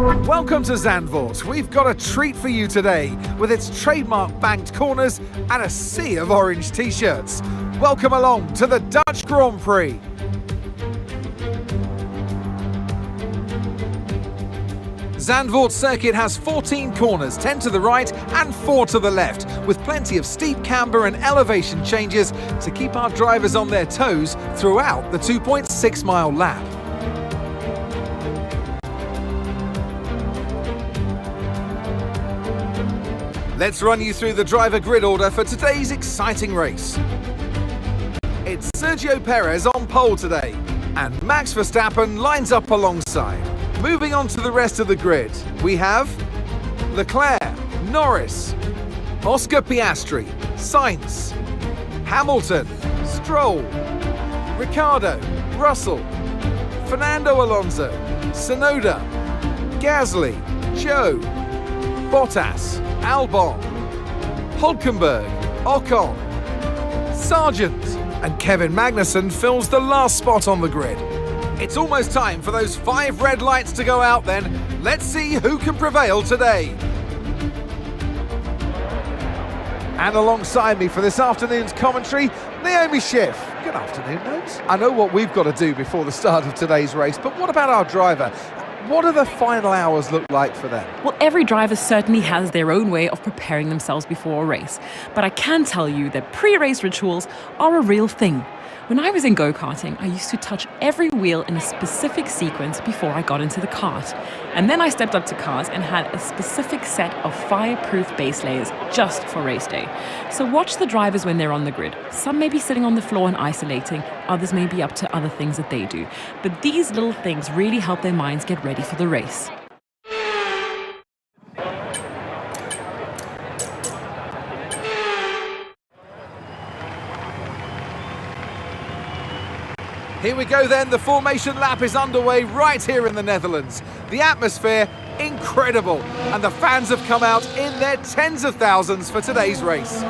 Welcome to Zandvoort. We've got a treat for you today with its trademark banked corners and a sea of orange t-shirts. Welcome along to the Dutch Grand Prix. Zandvoort circuit has 14 corners, 10 to the right and 4 to the left, with plenty of steep camber and elevation changes to keep our drivers on their toes throughout the 2.6-mile lap. Let's run you through the driver grid order for today's exciting race. It's Sergio Perez on pole today, and Max Verstappen lines up alongside. Moving on to the rest of the grid, we have Leclerc, Norris, Oscar Piastri, Sainz, Hamilton, Stroll, Ricciardo, Russell, Fernando Alonso, Tsunoda, Gasly, Joe, Bottas, Albon, Hulkenberg, Ocon, Sargent, and Kevin Magnussen fills the last spot on the grid. It's almost time for those 5 red lights to go out then. Let's see who can prevail today. And alongside me for this afternoon's commentary, Naomi Schiff. Good afternoon, Notes. I know what we've got to do before the start of today's race, but what about our driver? What do the final hours look like for them? Well, every driver certainly has their own way of preparing themselves before a race. But I can tell you that pre-race rituals are a real thing. When I was in go-karting, I used to touch every wheel in a specific sequence before I got into the kart. And then I stepped up to cars and had a specific set of fireproof base layers just for race day. So watch the drivers when they're on the grid. Some may be sitting on the floor and isolating, others may be up to other things that they do. But these little things really help their minds get ready for the race. Here we go then, the formation lap is underway right here in the Netherlands. The atmosphere, incredible, and the fans have come out in their tens of thousands for today's race.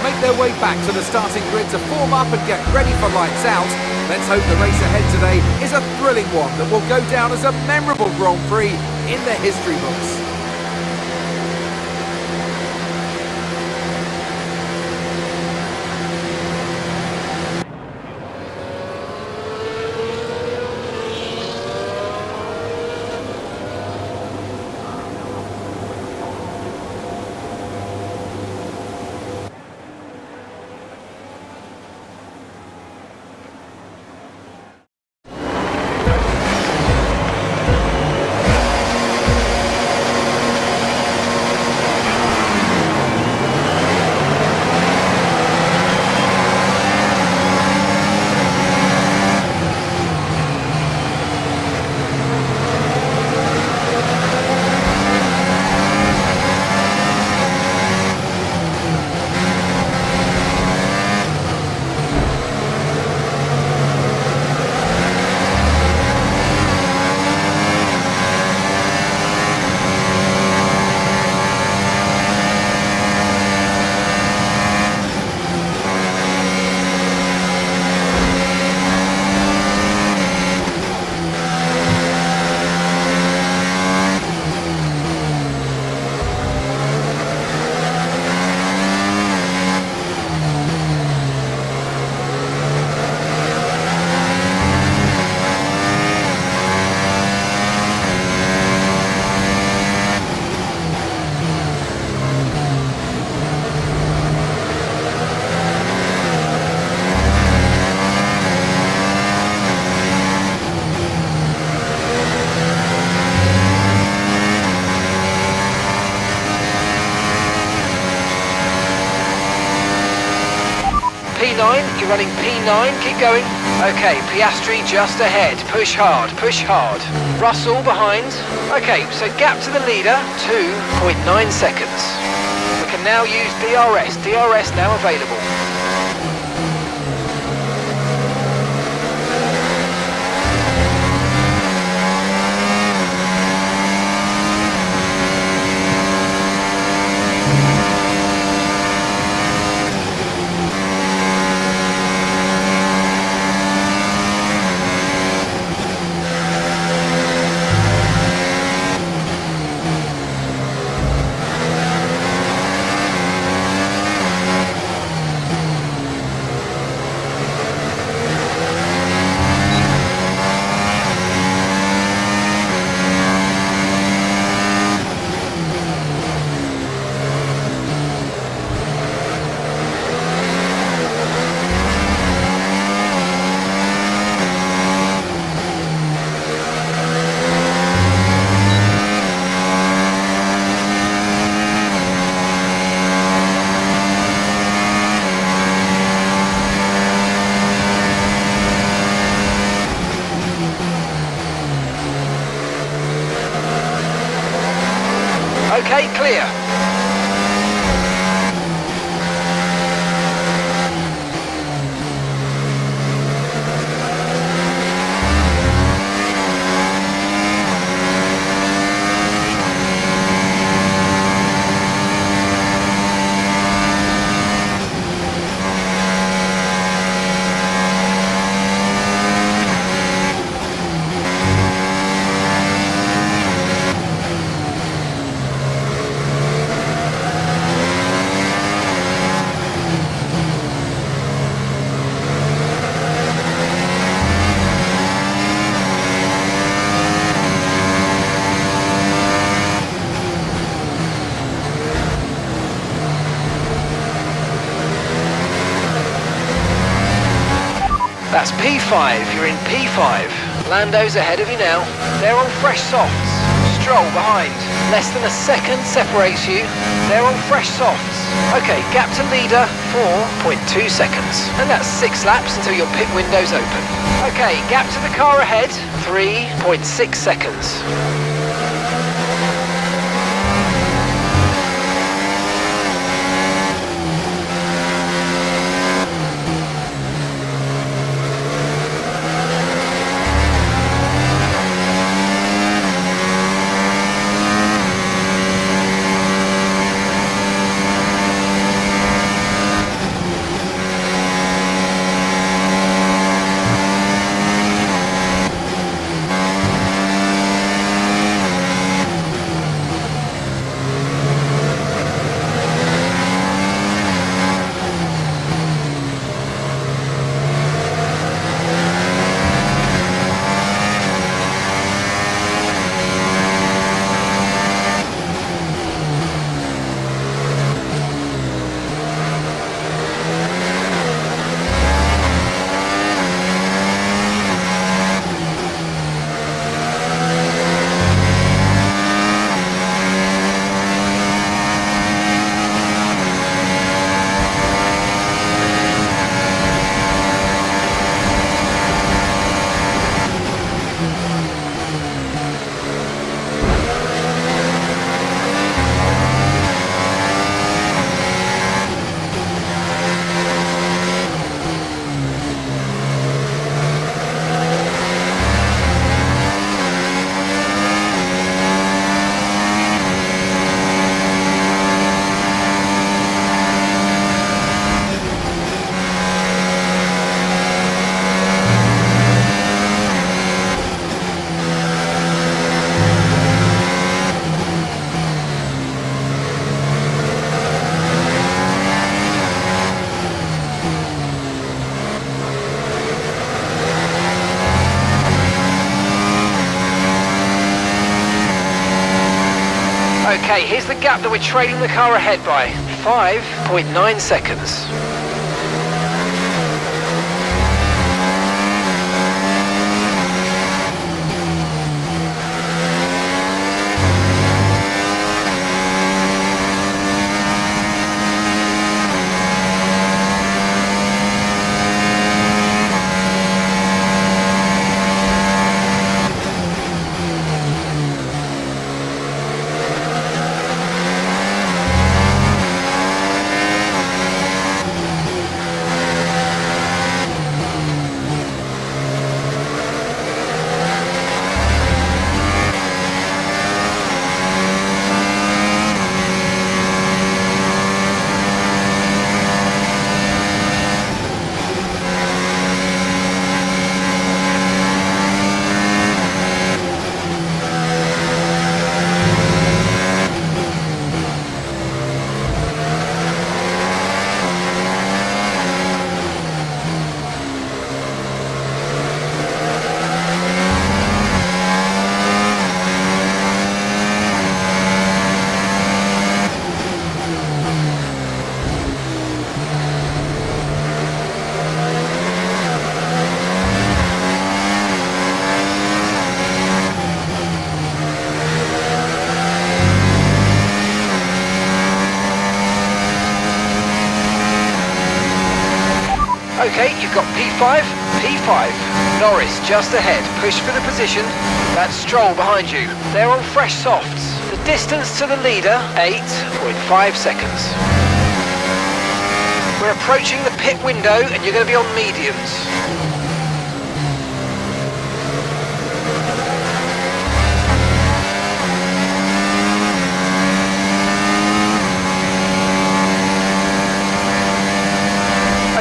Make their way back to the starting grid to form up and get ready for lights out. Let's hope the race ahead today is a thrilling one that will go down as a memorable Grand Prix in the history books. P9, you're running P9, keep going. Okay, Piastri just ahead, push hard, push hard. Russell behind. Okay, so gap to the leader, 2.9 seconds. We can now use DRS now available. Okay, clear. That's P5, you're in P5. Lando's ahead of you now. They're on fresh softs. Stroll behind. Less than a second separates you. They're on fresh softs. Okay, gap to leader, 4.2 seconds. And that's 6 laps until your pit window's open. Okay, gap to the car ahead, 3.6 seconds. Okay, here's the gap that we're trailing the car ahead by. 5.9 seconds. Okay, you've got P5, P5. Norris just ahead. Push for the position. That's Stroll behind you. They're on fresh softs. The Distance to the leader, 8.5 seconds. We're approaching the pit window and you're going to be on mediums.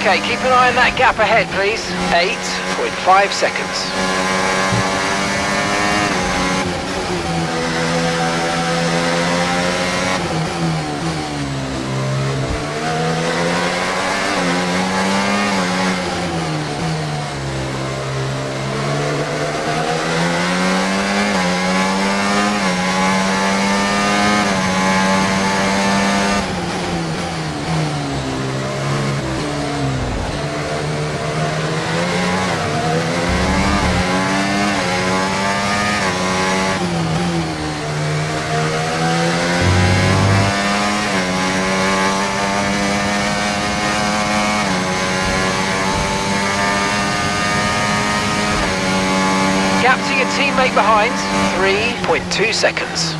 Okay, keep an eye on that gap ahead, please. 8.5 seconds. Gap to your teammate behind, 3.2 seconds.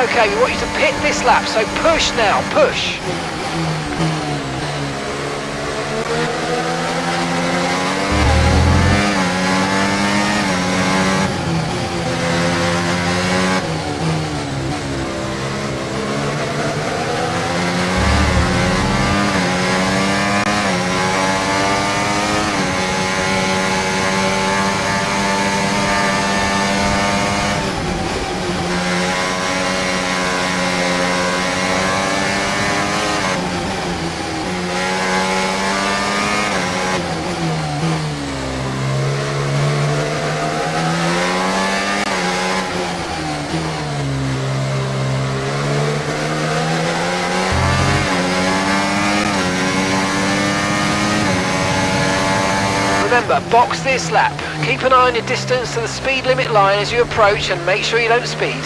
Okay, we want you to pit this lap, so push now, push. Remember, box this lap. Keep an eye on your distance to the speed limit line as you approach and make sure you don't speed.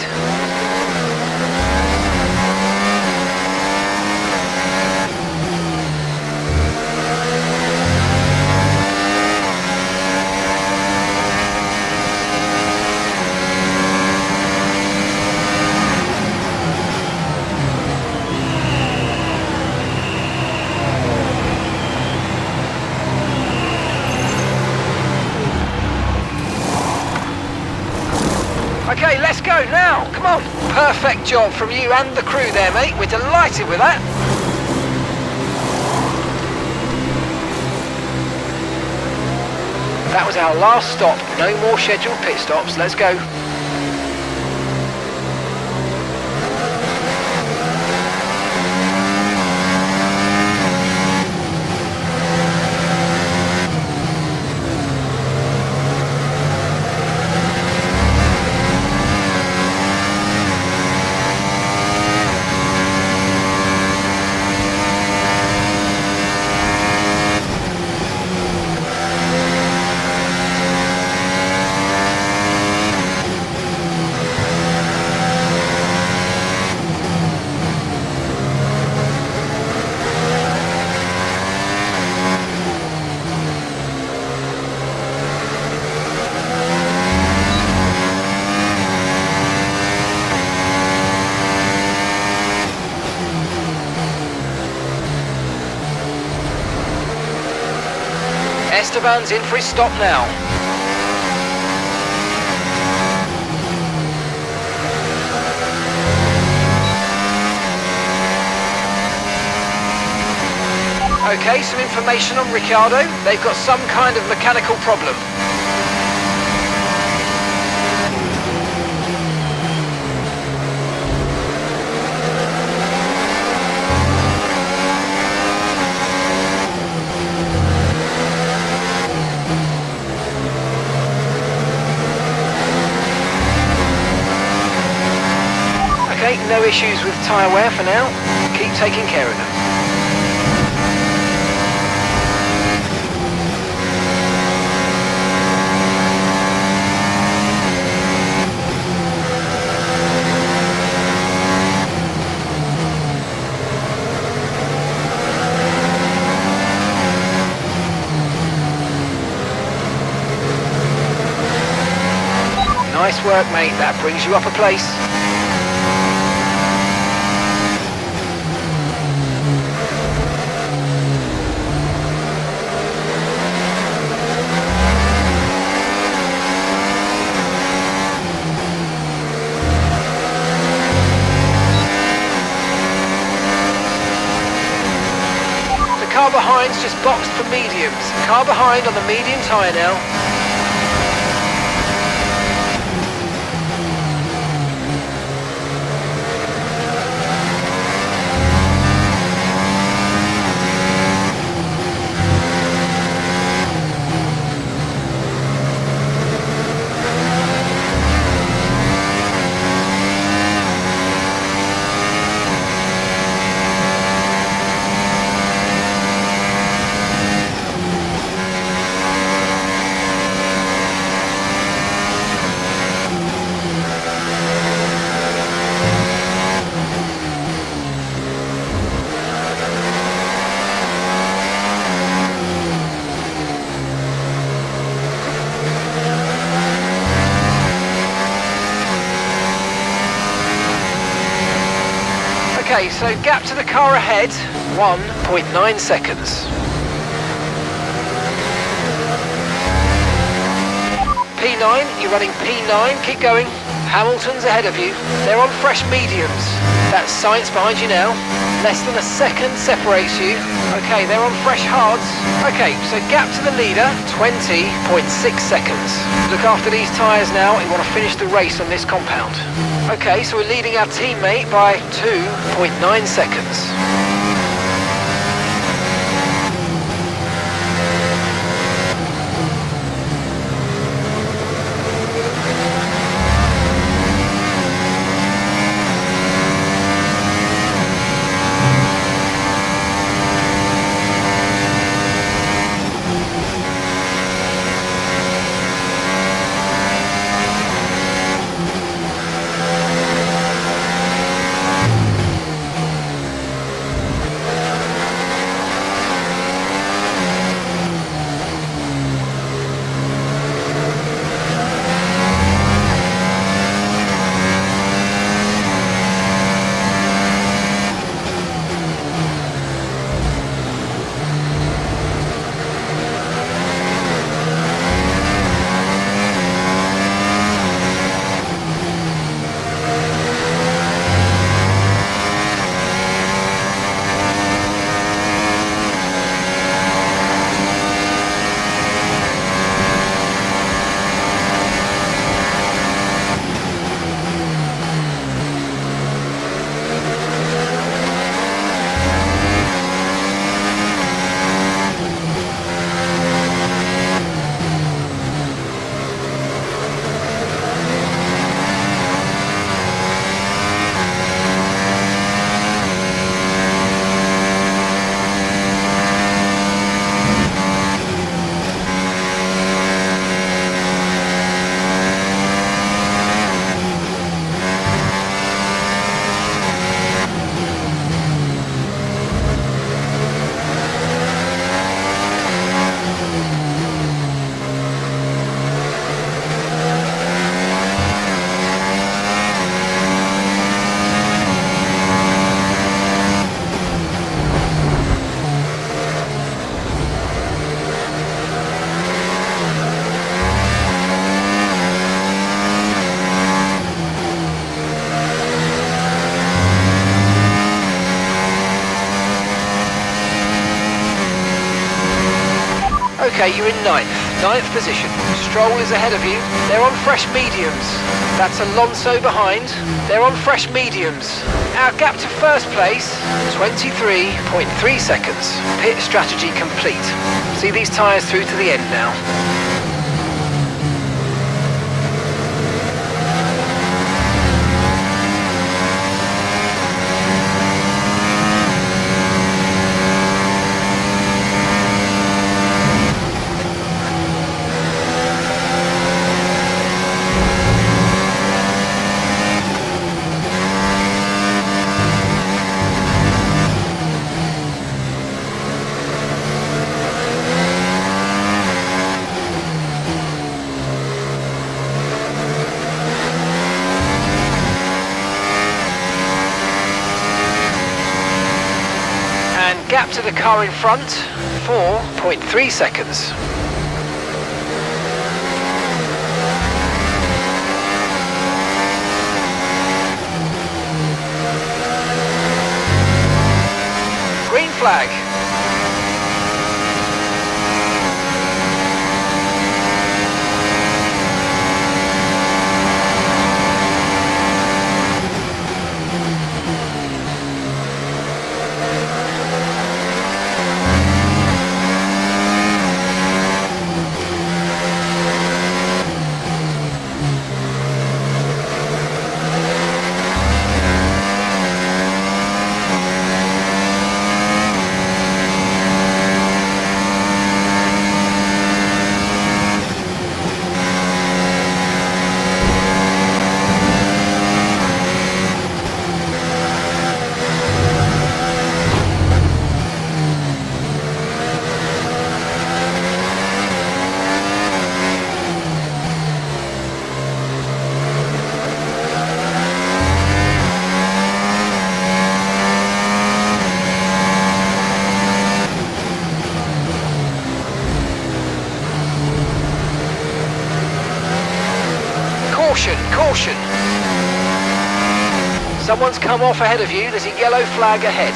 Okay, let's go now, come on. Perfect job from you and the crew there, mate. We're delighted with that. That was our last stop. No more scheduled pit stops. Let's go. Esteban's in for his stop now. Okay, some information on Ricciardo. They've got some kind of mechanical problem. Okay, no issues with tyre wear for now. Keep taking care of them. Nice work, mate. That brings you up a place. The car behind's just boxed for mediums. Car behind on the medium tyre now. Okay, so gap to the car ahead, 1.9 seconds. P9, you're running P9, keep going. Hamilton's ahead of you. They're on fresh mediums. That's Sainz behind you now. Less than a second separates you. Okay, they're on fresh hards. Okay, so gap to the leader, 20.6 seconds. Look after these tyres now. We want to finish the race on this compound. Okay, so we're leading our teammate by 2.9 seconds. Okay, you're in ninth position. Stroll is ahead of you. They're on fresh mediums. That's Alonso behind. They're on fresh mediums. Our gap to first place, 23.3 seconds. Pit strategy complete. See these tyres through to the end now. Gap to the car in front, 4.3 seconds. Green flag. Caution! Someone's come off ahead of you. There's a yellow flag ahead.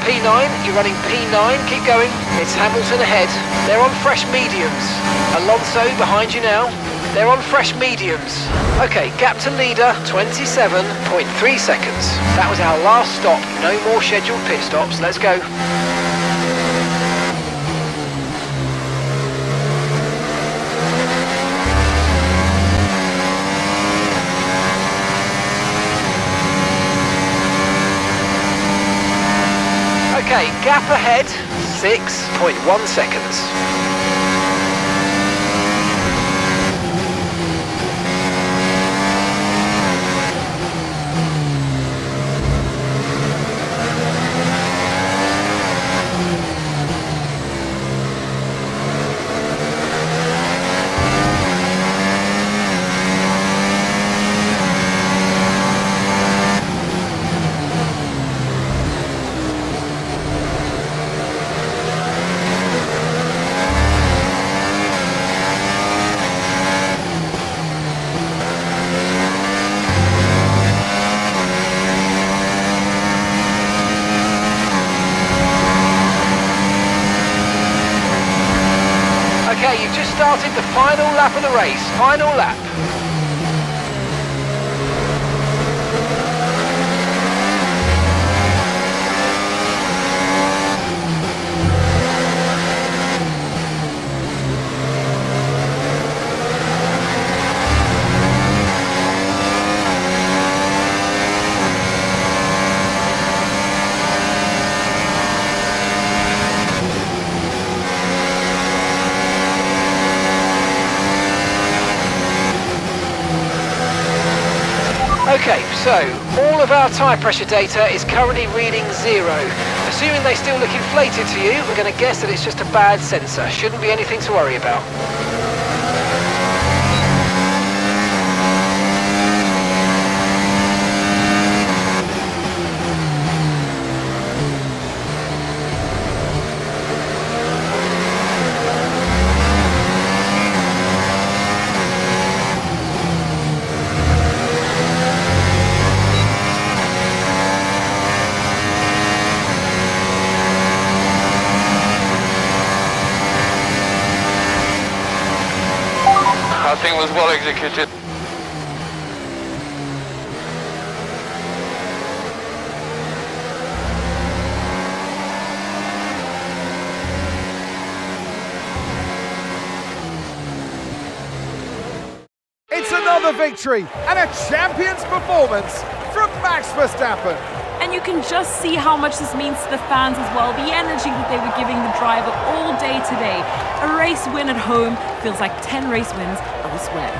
P9, you're running P9. Keep going. It's Hamilton ahead. They're on fresh mediums. Alonso behind you now. They're on fresh mediums. Okay, gap to leader, 27.3 seconds. That was our last stop. No more scheduled pit stops. Let's go. Okay, gap ahead, 6.1 seconds. Okay, you've just started the final lap of the race. Final lap. Okay, so all of our tyre pressure data is currently reading 0. Assuming they still look inflated to you, we're going to guess that it's just a bad sensor. Shouldn't be anything to worry about. I think it was well executed. It's another victory and a champion's performance from Max Verstappen. And you can just see how much this means to the fans as well, the energy that they were giving the driver all day today. A race win at home feels like 10 race wins elsewhere.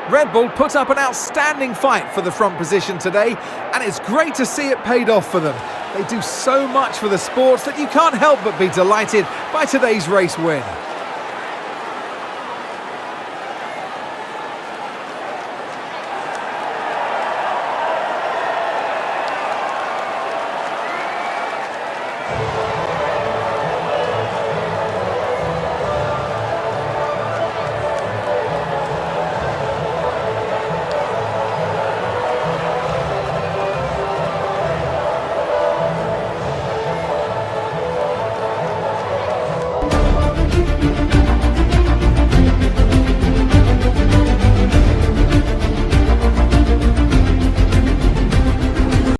Red Bull put up an outstanding fight for the front position today, and it's great to see it paid off for them. They do so much for the sport that you can't help but be delighted by today's race win.